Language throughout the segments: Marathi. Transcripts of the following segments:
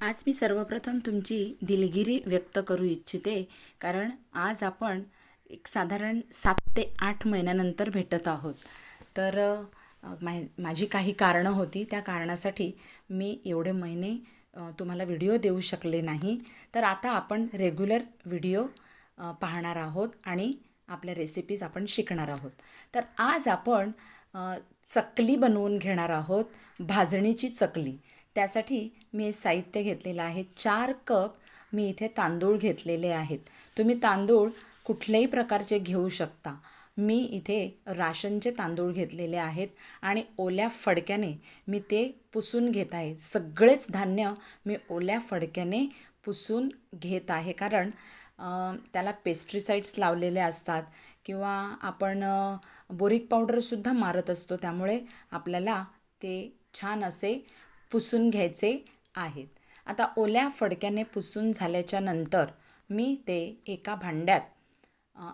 आज मी सर्वप्रथम तुमची दिलगिरी व्यक्त करू इच्छिते, कारण आज आपण एक साधारण 7 ते 8 महिन्यानंतर भेटत आहोत. तर माझी काही कारणं होती. त्या कारणासाठी मी एवढे महिने तुम्हाला व्हिडिओ देऊ शकले नाही. तर आता आपण रेग्युलर व्हिडिओ पाहणार आहोत आणि आपल्या रेसिपीज आपण शिकणार आहोत. तर आज आपण चकली बनवून घेणार आहोत, भाजणीची चकली. त्यासाठी मी हे साहित्य घेतलेलं आहे. 4 कप मी इथे तांदूळ घेतलेले आहेत. तुम्ही तांदूळ कुठल्याही प्रकारचे घेऊ शकता. मी इथे राशनचे तांदूळ घेतलेले आहेत आणि ओल्या फडक्याने मी ते पुसून घेत आहे. सगळेच धान्य मी ओल्या फडक्याने पुसून घेत आहे, कारण त्याला पेस्ट्रीसाइड्स लावलेले असतात किंवा आपण बोरिक पावडरसुद्धा मारत असतो. त्यामुळे आपल्याला ते छान असे पुसून घ्यायचे आहेत. आता ओल्या फडक्याने पुसून झाल्याच्या नंतर मी ते एका भांड्यात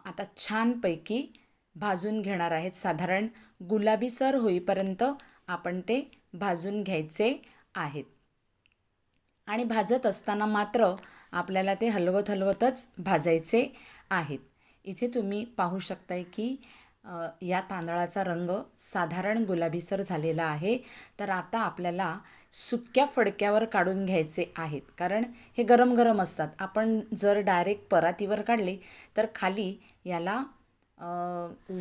आता छानपैकी भाजून घेणार आहेत. साधारण गुलाबीसर होईपर्यंत आपण ते भाजून घ्यायचे आहेत. आणि भाजत असताना मात्र आपल्याला ते हलवतच भाजायचे आहेत. इथे तुम्ही पाहू शकताय की या तांदळाचा रंग साधारण गुलाबीसर झालेला आहे. तर आता आपल्याला सुक्या फडक्यावर काढून घ्यायचे आहेत, कारण हे गरम गरम असतात. आपण जर डायरेक्ट परातीवर काढले तर खाली याला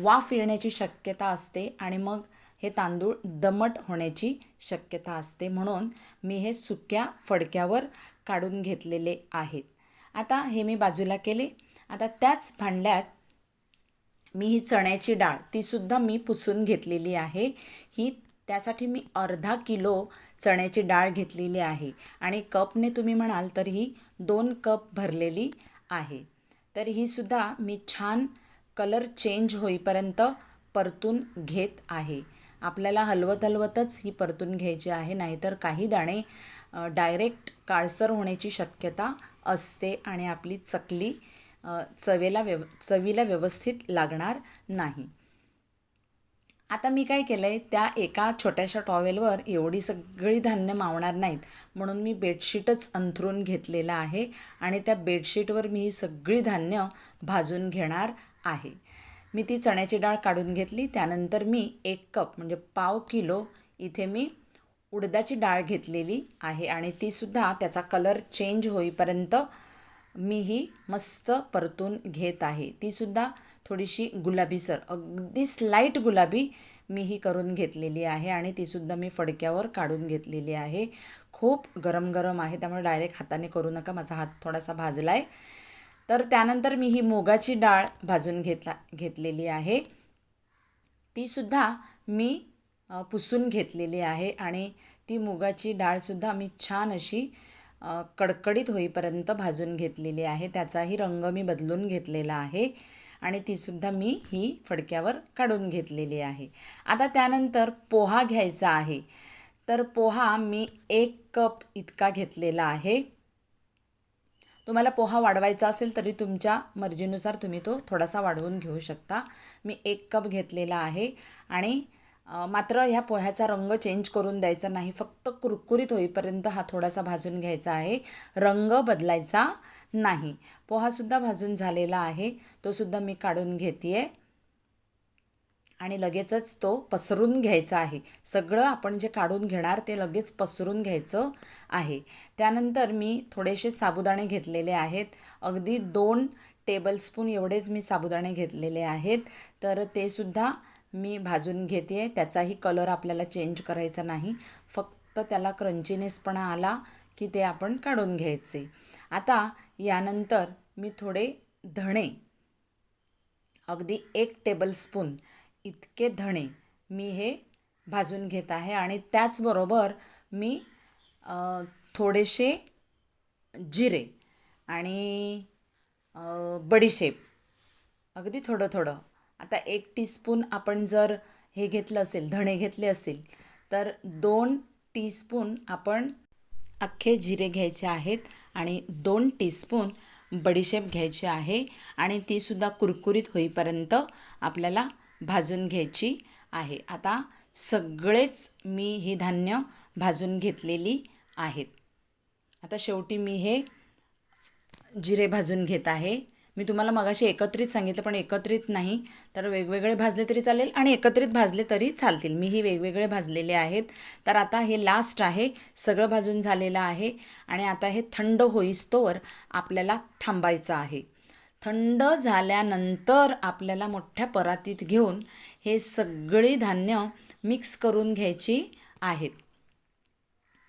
वाफ येण्याची शक्यता असते आणि मग हे तांदूळ दमट होण्याची शक्यता असते. म्हणून मी हे सुक्या फडक्यावर काढून घेतलेले आहेत. आता हे मी बाजूला केले. आता त्याच भांड्यात मी ही चण्याची डाळ तीसुद्धा मी पुसून घेतलेली आहे. त्यासाठी मी अर्धा किलो चण्याची डाळ घेतलेली आहे आणि कपने तुम्ही म्हणाल तर ही 2 कप भरलेली आहे. तर ही सुद्धा मी छान कलर चेंज होईपर्यंत परतून घेत आहे. आपल्याला हलवतच ही परतून घ्यायची आहे, नाहीतर काही दाणे डायरेक्ट काळसर होण्याची शक्यता असते आणि आपली चकली चवीला व्यवस्थित लागणार नाही. आता मी काय केलं आहे, त्या एका छोट्याशा टॉवेलवर एवढी सगळी धान्य मावणार नाहीत, म्हणून मी बेडशीटच अंथरून घेतलेलं आहे आणि त्या बेडशीटवर मी ही सगळी धान्य भाजून घेणार आहे. मी ती चण्याची डाळ काढून घेतली. त्यानंतर मी 1 कप म्हणजे पाव किलो इथे मी उडदाची डाळ घेतलेली आहे आणि तीसुद्धा त्याचा कलर चेंज होईपर्यंत मी ही मस्त परतून घेत आहे. तीसुद्धा थोडीशी गुलाबीसर, अगदी स्लाईट गुलाबी मी ही करून घेतलेली आहे आणि तीसुद्धा मी फडक्यावर काढून घेतलेली आहे. खूप गरम गरम आहे, त्यामुळे डायरेक्ट हाताने करू नका. माझा हात थोडासा भाजला आहे. तर त्यानंतर मी ही मुगाची डाळ भाजून घेतलेली आहे. तीसुद्धा मी पुसून घेतलेली आहे आणि ती मुगाची डाळसुद्धा मी छान अशी कडकडीत होईपर्यंत भाजून घेतलेली आहे. त्याचाही रंग मी बदलून घेतलेला आहे आणि तीसुद्धा मी ही फडक्यावर काढून घेतलेली आहे. आता त्यानंतर पोहा घ्यायचा आहे. तर पोहा मी 1 कप इतका घेतलेला आहे. तुम्हाला पोहा वाढवायचा असेल तरी तुमच्या मर्जीनुसार तुम्ही तो थोडासा वाढवून घेऊ शकता. मी 1 कप घेतलेला आहे आणि मात्र ह्या पोह्याचा रंग चेंज करून द्यायचा नाही. फक्त कुरकुरीत होईपर्यंत हा थोडासा भाजून घ्यायचा आहे, रंग बदलायचा नाही. पोहासुद्धा भाजून झालेला आहे, तोसुद्धा मी काढून घेते आहे आणि लगेचच तो पसरून घ्यायचा आहे. सगळं आपण जे काढून घेणार ते लगेच पसरून घ्यायचं आहे. त्यानंतर मी थोडेसे साबुदाणे घेतलेले आहेत. अगदी 2 टेबलस्पून एवढेच मी साबुदाणे घेतलेले आहेत. तर ते सुद्धा मी भाजून घेते आहे. त्याचाही कलर आपल्याला चेंज करायचा नाही, फक्त त्याला क्रंचीनेसपणा आला की ते आपण काढून घ्यायचे. आता यानंतर मी थोडे धणे, अगदी 1 टेबलस्पून इतके धणे मी हे भाजून घेत आहे आणि त्याचबरोबर मी थोडेसे जिरे आणि बडीशेप, अगदी थोडं थोडं. आता 1 टीस्पून आपण जर हे घेतलं असेल, धणे घेतले असेल, तर 2 टीस्पून आपण अख्खे जिरे घ्यायचे आहेत आणि 2 टीस्पून बडीशेप घ्यायची आहे आणि तीसुद्धा कुरकुरीत होईपर्यंत आपल्याला भाजून घ्यायची आहे. आता सगळेच मी ही धान्य भाजून घेतलेली आहेत. आता शेवटी मी हे जिरे भाजून घेत आहे. मी तुम्हाला मगाशी एकत्रित सांगितलं, पण एकत्रित नाही, तर वेगवेगळे भाजले तरी चालेल आणि एकत्रित भाजले तरी चालतील. मी ही वेगवेगळे भाजलेले आहेत. तर आता हे लास्ट आहे, सगळं भाजून झालेलं आहे आणि आता हे थंड होईस्तोवर आपल्याला थांबायचं आहे. थंड झाल्यानंतर आपल्याला मोठ्या परातीत घेऊन हे सगळी धान्य मिक्स करून घ्यायची आहेत.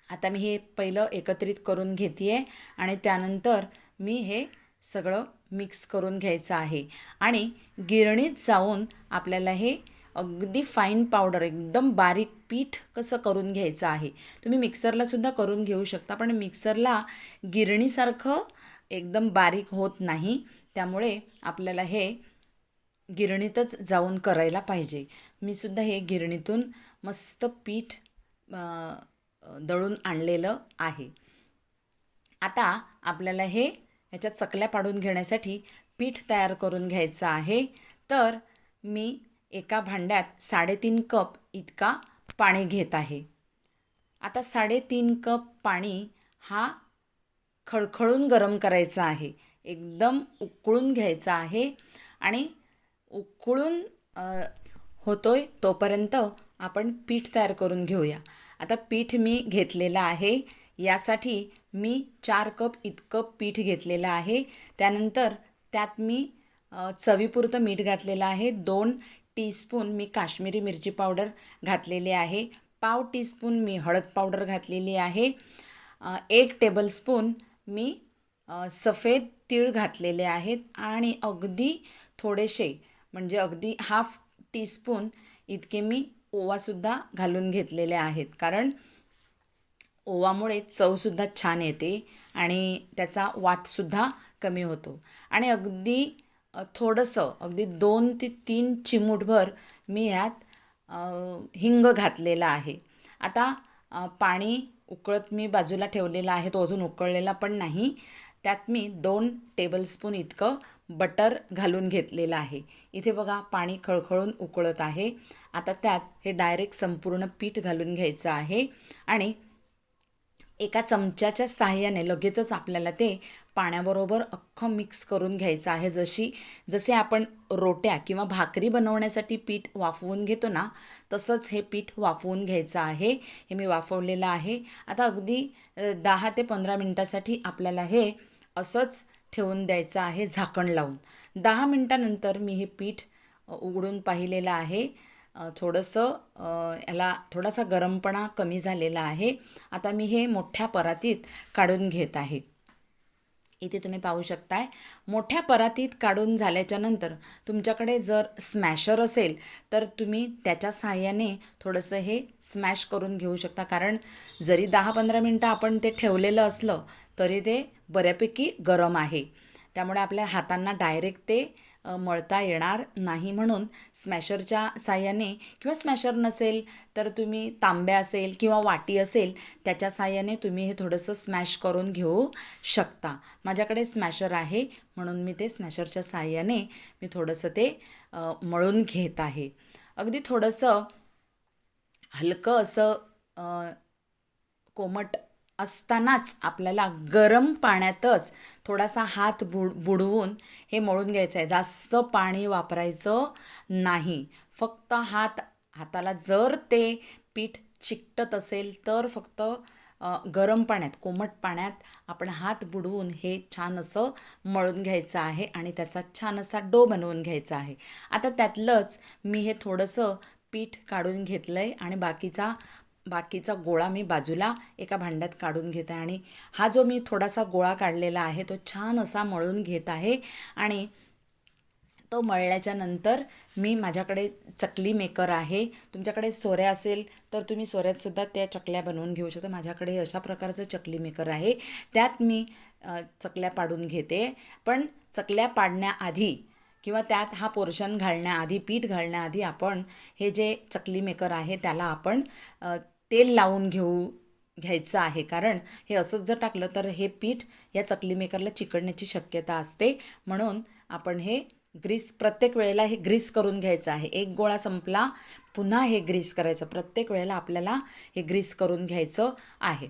आता मी हे पहिलं एकत्रित करून घेते आहे आणि त्यानंतर मी हे सगळं मिक्स करून घ्यायचं आहे आणि गिरणीत जाऊन आपल्याला हे अगदी फाईन पावडर, एकदम बारीक पीठ कसं करून घ्यायचं आहे. तुम्ही मिक्सरलासुद्धा करून घेऊ शकता, पण मिक्सरला गिरणीसारखं एकदम बारीक होत नाही. त्यामुळे आपल्याला हे गिरणीतच जाऊन करायला पाहिजे. मी सुद्धा हे गिरणीतून मस्त पीठ दळून आणलेलं आहे. आता आपल्याला हे ह्याच्यात चकल्या पाडून घेण्यासाठी पीठ तयार करून घ्यायचं आहे. तर मी एका भांड्यात 3.5 कप इतका पाणी घेत आहे. आता 3.5 कप पाणी हा खळखळून गरम करायचा आहे, एकदम उकळून घ्यायचा आहे आणि उकळून होतोय तोपर्यंत आपण पीठ तयार करून घेऊया. आता पीठ मी घेतलेलं आहे. यासाठी मी 4 कप इतकं पीठ घेतलेलं आहे. त्यानंतर त्यात मी चवीपुरतं मीठ घातलेलं आहे. 2 टीस्पून मी काश्मीरी मिरची पावडर घातलेली आहे. पाव टीस्पून मी हळद पावडर घातलेली आहे. 1 टेबलस्पून मी सफेद तीळ घातलेले आहेत आणि अगदी थोडेसे, म्हणजे अगदी हाफ टीस्पून इतके मी ओवासुद्धा घालून घेतलेले आहेत. कारण ओवामुळे चवसुद्धा छान येते आणि त्याचा वातसुद्धा कमी होतो. आणि अगदी थोडंसं, अगदी 2 ते 3 चिमूटभर मी ह्यात हिंग घातलेला आहे. आता पाणी उकळत मी बाजूला ठेवलेला आहे, तो अजून उकळलेला पण नाही. त्यात मी 2 टेबलस्पून इतकं बटर घालून घेतलेलं आहे. इथे बघा पाणी खळखळून उकळत आहे. आता त्यात हे डायरेक्ट संपूर्ण पीठ घालून घ्यायचं आहे आणि एका चमच्याच्या साहाय्याने लगेचच आपल्याला ते पाण्याबरोबर अख्खं मिक्स करून घ्यायचं आहे. जसे आपण रोट्या किंवा भाकरी बनवण्यासाठी पीठ वाफवून घेतो ना, तसंच हे पीठ वाफवून घ्यायचं आहे. हे मी वाफवलेलं आहे. आता अगदी 10 ते 15 मिनटासाठी आपल्याला हे असंच ठेवून द्यायचं आहे झाकण लावून. 10 मिनटानंतर मी हे पीठ उघडून पाहिलेलं आहे. याला थोडासा गरमपणा कमी झालेला आहे. आता मी हे मोठ्या परातीत काढून घेत आहे. इथे तुम्ही पाहू शकताय. मोठ्या परातीत काढून झाल्याच्या नंतर तुमच्याकडे जर स्मॅशर असेल तर तुम्ही त्याच्या साहाय्याने थोडंसं हे स्मॅश करून घेऊ शकता. कारण जरी 10-15 मिनटं आपण ते ठेवलेलं असलं तरी ते बऱ्यापैकी गरम आहे. त्यामुळे आपल्या हातांना डायरेक्ट ते मळता येणार नाही. म्हणून स्मॅशरच्या साहाय्याने, किंवा स्मॅशर नसेल तर तुम्ही तांब्या असेल किंवा वाटी असेल त्याच्या साहाय्याने तुम्ही हे थोडंसं स्मॅश करून घेऊ शकता. माझ्याकडे स्मॅशर आहे म्हणून मी ते स्मॅशरच्या साहाय्याने मी थोडंसं ते मळून घेत आहे. अगदी थोडंसं हलकं असं कोमट असतानाच आपल्याला गरम पाण्यातच थोडासा हात बुडवून हे मळून घ्यायचं आहे. जास्त पाणी वापरायचं नाही. फक्त हाताला जर ते पीठ चिकटत असेल तर फक्त गरम पाण्यात, कोमट पाण्यात आपण हात बुडवून हे छान असं मळून घ्यायचं आहे आणि त्याचा छान असा डो बनवून घ्यायचा आहे. आता त्यातलंच मी हे थोडंसं पीठ काढून घेतलं आहे आणि बाकीचा गोळा मी बाजूला एका भांड्यात काढून घेत आहे. आणि हा जो मी थोडासा गोळा काढलेला आहे तो छान असा मळून घेत आहे. आणि तो मळल्याच्या नंतर मी, माझ्याकडे चकली मेकर आहे. तुमच्याकडे सोऱ्या असेल तर तुम्ही सोऱ्यातसुद्धा त्या चकल्या बनवून घेऊ शकता. माझ्याकडे अशा प्रकारचं चकली मेकर आहे. त्यात मी चकल्या पाडून घेते. पण चकल्या पाडण्याआधी किंवा त्यात हा पोर्शन घालण्याआधी, पीठ घालण्याआधी आपण हे जे चकली मेकर आहे त्याला आपण तेल लावून घ्यायचं आहे. कारण हे असंच जर टाकलं तर हे पीठ या चकली मेकरला चिकटण्याची शक्यता असते. म्हणून आपण हे प्रत्येक वेळेला हे ग्रीस करून घ्यायचं आहे. एक गोळा संपला पुन्हा हे ग्रीस करायचं. प्रत्येक वेळेला आपल्याला हे ग्रीस करून घ्यायचं आहे.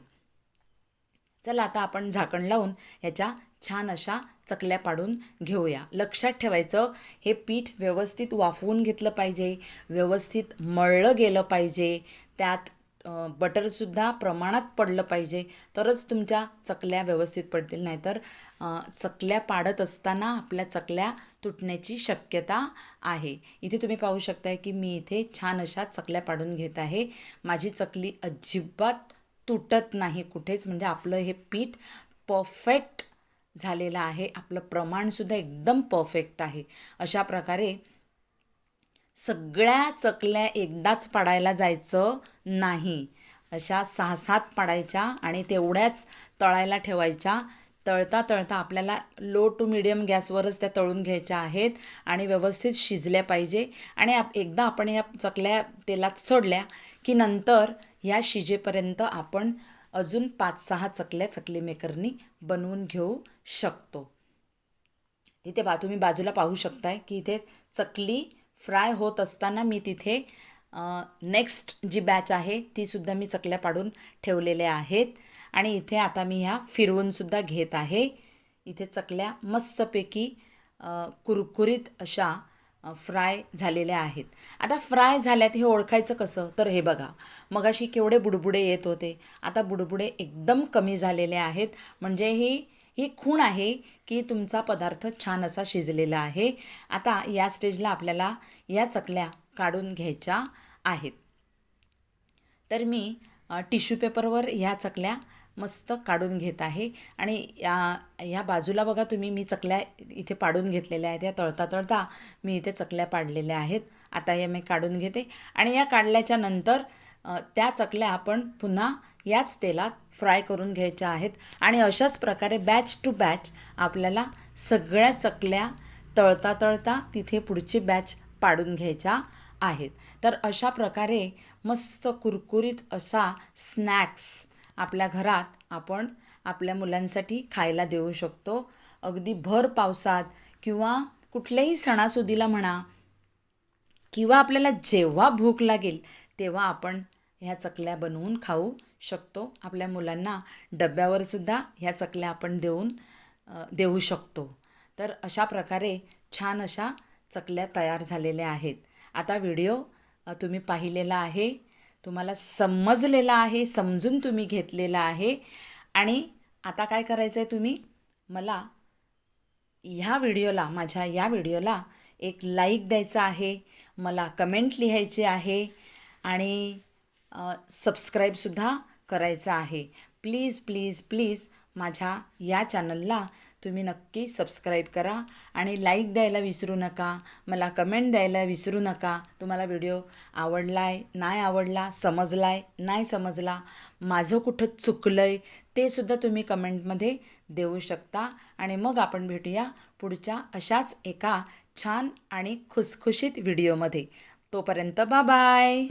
चला आता आपण झाकण लावून ह्याच्या छान अशा चकल्या पाडून घेऊया. लक्षात ठेवायचं, हे पीठ व्यवस्थित वाफवून घेतलं पाहिजे, व्यवस्थित मळलं गेलं पाहिजे, त्यात बटरसुद्धा प्रमाणात पडलं पाहिजे, तरच तुमच्या चकल्या व्यवस्थित पडतील. नाहीतर चकल्या पाडत असताना आपल्या चकल्या तुटण्याची शक्यता आहे. इथे तुम्ही पाहू शकताय की मी इथे छान अशा चकल्या पाडून घेत आहे. माझी चकली अजिबात तुटत नाही कुठेच, म्हणजे आपलं हे पीठ परफेक्ट झालेलं आहे. आपलं प्रमाणसुद्धा एकदम परफेक्ट आहे. अशा प्रकारे सगळ्या चकल्या एकदाच पाडायला जायचं नाही. अशा 6-7 पाडायच्या आणि तेवढ्याच तळायला ठेवायच्या. तळता तळता आपल्याला लो टू मिडियम गॅसवरच त्या तळून घ्यायच्या आहेत आणि व्यवस्थित शिजल्या पाहिजे. आणि एकदा आपण या चकल्या तेलात सोडल्या की नंतर ह्या शिजेपर्यंत आपण अजून 5-6 चकल्या चकली मेकरनी बनवून घेऊ शकतो. तिथे तुम्ही बाजूला पाहू शकताय की इथे चकली फ्राय होत असताना मी तिथे नेक्स्ट जी बॅच आहे तीसुद्धा मी चकल्या पाडून ठेवलेल्या आहेत. आणि इथे आता मी ह्या फिरवूनसुद्धा घेत आहे. इथे चकल्या मस्तपैकी कुरकुरीत अशा फ्राय झालेल्या आहेत. आता फ्राय झाल्यात हे ओळखायचं कसं, तर हे बघा, मगाशी केवढे बुडबुडे येत होते, आता बुडबुडे एकदम कमी झालेले आहेत. म्हणजे ही खूण आहे की तुमचा पदार्थ छान असा शिजलेला आहे. आता या स्टेजला आपल्याला या चकल्या काढून घ्यायच्या आहेत. तर मी टिश्यू पेपरवर ह्या चकल्या मस्त काढून घेत आहे. आणि या बाजूला बघा तुम्ही, मी चकल्या इथे पाडून घेतलेल्या आहेत. या तळता तळता मी इथे चकल्या पाडलेल्या आहेत. आता या मी काढून घेते आणि या काढल्याच्या नंतर त्या चकल्या आपण पुन्हा याच तेलात फ्राय करून घ्यायच्या आहेत. आणि अशाच प्रकारे बॅच टू बॅच आपल्याला सगळ्या चकल्या तळता तळता तिथे पुढची बॅच पाडून घ्यायच्या आहेत. तर अशा प्रकारे मस्त कुरकुरीत असा स्नॅक्स आपल्या घरात आपण आपल्या मुलांसाठी खायला देऊ शकतो. अगदी भर पावसात किंवा कुठल्याही सणासुदीला म्हणा, किंवा आपल्याला जेव्हा भूक लागेल तेव्हा आपण ह्या चकल्या बनवून खाऊ शकतो. आपल्या मुलांना डब्यावरसुद्धा ह्या चकल्या आपण देऊ शकतो. तर अशा प्रकारे छान अशा चकल्या तयार झालेल्या आहेत. आता व्हिडिओ तुम्ही पाहिलेला आहे, तुम्हाला समजलेला आहे, समजून तुम्ही घेतलेला आहे. आणि आता काय करायचं आहे, तुम्ही मला माझ्या या व्हिडिओला एक लाईक द्यायचा आहे, मला कमेंट लिहायची आहे आणि सबस्क्राईबसुद्धा करायचं आहे. प्लीज प्लीज प्लीज माझ्या या चॅनलला तुम्ही नक्की सबस्क्राईब करा आणि लाईक द्यायला विसरू नका, मला कमेंट द्यायला विसरू नका. तुम्हाला व्हिडिओ आवडला आहे, नाही आवडला, समजला आहे, नाही समजला, माझं कुठं चुकलं आहे ते सुद्धा तुम्ही कमेंटमध्ये देऊ शकता. आणि मग आपण भेटूया पुढच्या अशाच एका छान आणि खुसखुशीत व्हिडिओमध्ये. तोपर्यंत बाय बाय.